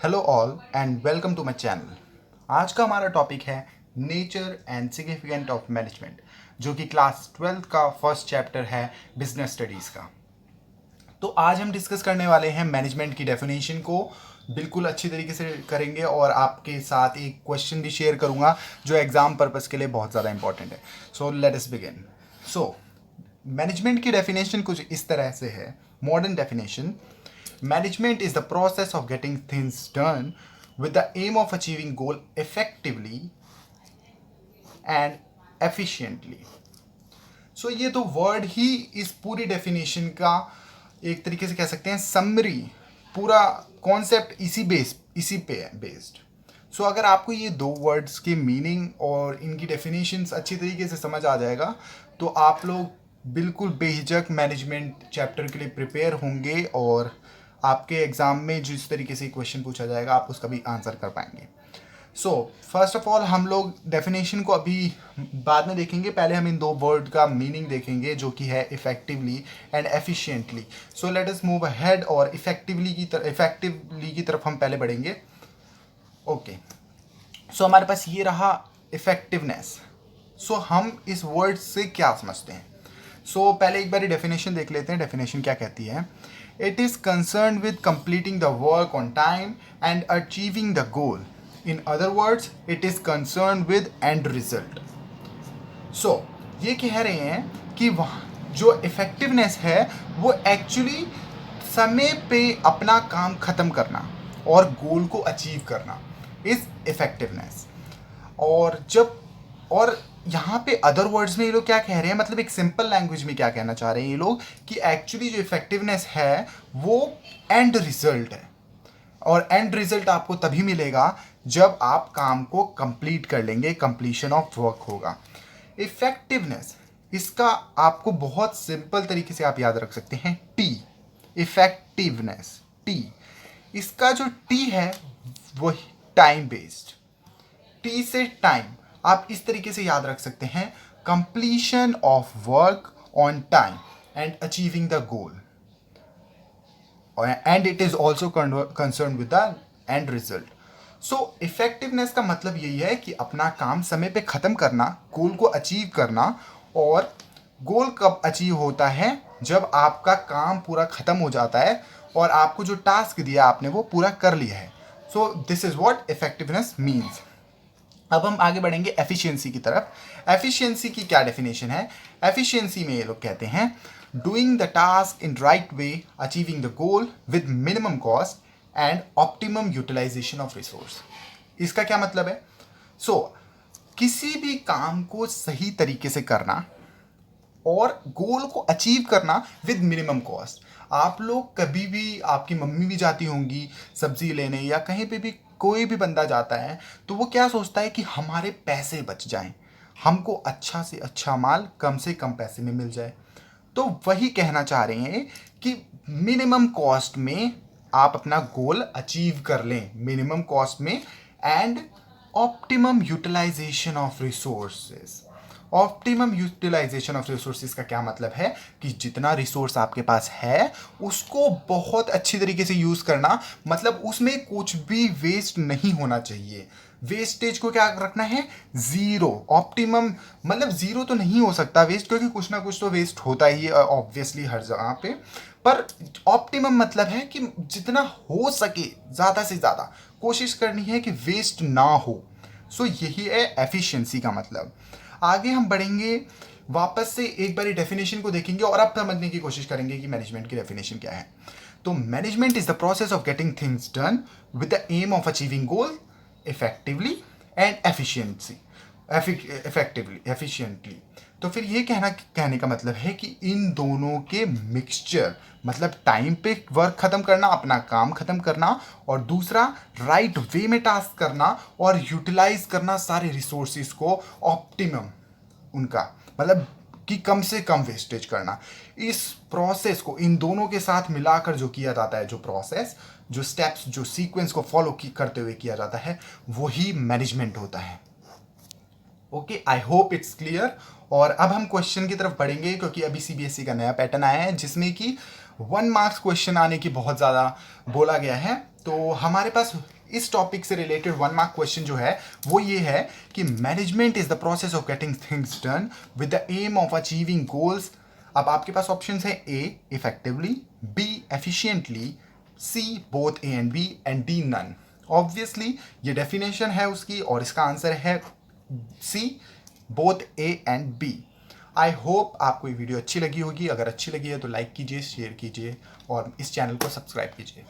Hello all and welcome to my channel. आज का हमारा टॉपिक है nature and significant of management, जो कि क्लास 12 का फर्स्ट चैप्टर है बिजनेस स्टडीज़ का। तो आज हम डिस्कस करने वाले हैं मैनेजमेंट की डेफिनेशन को बिल्कुल अच्छी तरीके से करेंगे और आपके साथ एक क्वेश्चन भी शेयर करूंगा जो एग्जाम पर्पस के लिए बहुत ज़्यादा इंपॉर्टेंट है। So let us begin. So management की डेफिनेशन कुछ इस तरह से है। Modern definition: management is the process of getting things done with the aim of achieving goal effectively and efficiently. सो ये तो वर्ड ही इस पूरी डेफिनेशन का एक तरीके से कह सकते हैं समरी। पूरा कॉन्सेप्ट इसी पे है बेस्ड। सो अगर आपको ये दो वर्ड्स के मीनिंग और इनकी डेफिनेशंस अच्छी तरीके से समझ आ जाएगा तो आप लोग बिल्कुल बेहिचक मैनेजमेंट चैप्टर के लिए प्रिपेयर होंगे और आपके एग्ज़ाम में जिस तरीके से क्वेश्चन पूछा जाएगा आप उसका भी आंसर कर पाएंगे। सो फर्स्ट ऑफ ऑल हम लोग डेफिनेशन को अभी बाद में देखेंगे। पहले हम इन दो वर्ड का मीनिंग देखेंगे जो कि है effectively and efficiently. So let us move ahead और इफेक्टिवली की तरफ हम पहले बढ़ेंगे। ओके, सो हमारे पास ये रहा इफेक्टिवनेस। सो हम इस वर्ड से क्या समझते हैं? सो पहले एक बार डेफिनेशन देख लेते हैं। डेफिनेशन क्या कहती है? It is concern with completing the work on time and achieving the goal. In other words, it is concern with end result. So ये कह रहे हैं कि वहाँ जो इफेक्टिवनेस है वो एक्चुअली समय पे अपना काम ख़त्म करना और गोल को अचीव करना इज़ इफेक्टिवनेस। और यहाँ पे अदर वर्ड्स में ये लोग क्या कह रहे हैं, मतलब एक सिंपल लैंग्वेज में क्या कहना चाह रहे हैं ये लोग कि एक्चुअली जो इफेक्टिवनेस है वो एंड रिजल्ट है। और एंड रिजल्ट आपको तभी मिलेगा जब आप काम को कंप्लीट कर लेंगे, कंप्लीशन ऑफ वर्क होगा। इफेक्टिवनेस, इसका आपको बहुत सिंपल तरीके से आप याद रख सकते हैं, टी। Effectiveness, T. इसका जो टी है वो टाइम बेस्ड। टी से टाइम आप इस तरीके से याद रख सकते हैं, completion of work on time and achieving the goal and it is also concern with the end result. So effectiveness का मतलब यही है कि अपना काम समय पे ख़त्म करना, गोल को अचीव करना। और गोल कब अचीव होता है? जब आपका काम पूरा ख़त्म हो जाता है और आपको जो टास्क दिया आपने वो पूरा कर लिया है। So this is what effectiveness means. अब हम आगे बढ़ेंगे एफिशिएंसी की तरफ। एफिशिएंसी की क्या डेफिनेशन है? एफिशिएंसी में ये लोग कहते हैं doing the task in right way, achieving the goal with minimum cost and optimum utilization of resource. इसका क्या मतलब है? किसी भी काम को सही तरीके से करना और गोल को अचीव करना विद मिनिमम कॉस्ट। आप लोग कभी भी, आपकी मम्मी भी जाती होंगी सब्जी लेने या कहीं पे भी कोई भी बंदा जाता है तो वो क्या सोचता है कि हमारे पैसे बच जाएं, हमको अच्छा से अच्छा माल कम से कम पैसे में मिल जाए। तो वही कहना चाह रहे हैं कि मिनिमम कॉस्ट में आप अपना गोल अचीव कर लें, मिनिमम कॉस्ट में, and optimum utilization of resources. Optimum utilization of resources का क्या मतलब है कि जितना रिसोर्स आपके पास है उसको बहुत अच्छी तरीके से यूज़ करना, मतलब उसमें कुछ भी वेस्ट नहीं होना चाहिए। वेस्टेज को क्या रखना है? ज़ीरो। ऑप्टिमम मतलब ज़ीरो तो नहीं हो सकता वेस्ट, क्योंकि कुछ ना कुछ तो वेस्ट होता ही है ऑब्वियसली हर जगह पे। पर ऑप्टिमम मतलब है कि जितना हो सके ज़्यादा से ज़्यादा कोशिश करनी है कि वेस्ट ना हो। सो यही है एफिशिएंसी का मतलब। आगे हम बढ़ेंगे, वापस से एक बार डेफिनेशन को देखेंगे और अब समझने की कोशिश करेंगे कि मैनेजमेंट की डेफिनेशन क्या है। तो management is the process of getting things done with the aim of achieving goal effectively and efficiently. तो फिर ये कहने का मतलब है कि इन दोनों के मिक्सचर, मतलब टाइम पे वर्क खत्म करना, अपना काम खत्म करना, और दूसरा राइट वे में टास्क करना और यूटिलाइज करना सारे रिसोर्सेज को ऑप्टिमम, उनका मतलब कि कम से कम वेस्टेज करना। इस प्रोसेस को इन दोनों के साथ मिलाकर जो किया जाता है, जो प्रोसेस, जो स्टेप्स, जो सीक्वेंस को फॉलो करते हुए किया जाता है, वही मैनेजमेंट होता है। Okay, I hope it's clear. और अब हम क्वेश्चन की तरफ बढ़ेंगे क्योंकि अभी सीबीएसई का नया पैटर्न आया है जिसमें कि 1 मार्क्स क्वेश्चन आने की बहुत ज़्यादा बोला गया है। तो हमारे पास इस टॉपिक से रिलेटेड 1 मार्क क्वेश्चन जो है वो ये है कि management is the process of getting things done with the aim of achieving goals. अब आपके पास ऑप्शन है A effectively, B efficiently, C both A and B and D none. Obviously ये डेफिनेशन है उसकी और इसका आंसर है C both A and B. I hope आपको ये वीडियो अच्छी लगी होगी। अगर अच्छी लगी है तो लाइक कीजिए, शेयर कीजिए और इस चैनल को सब्सक्राइब कीजिए।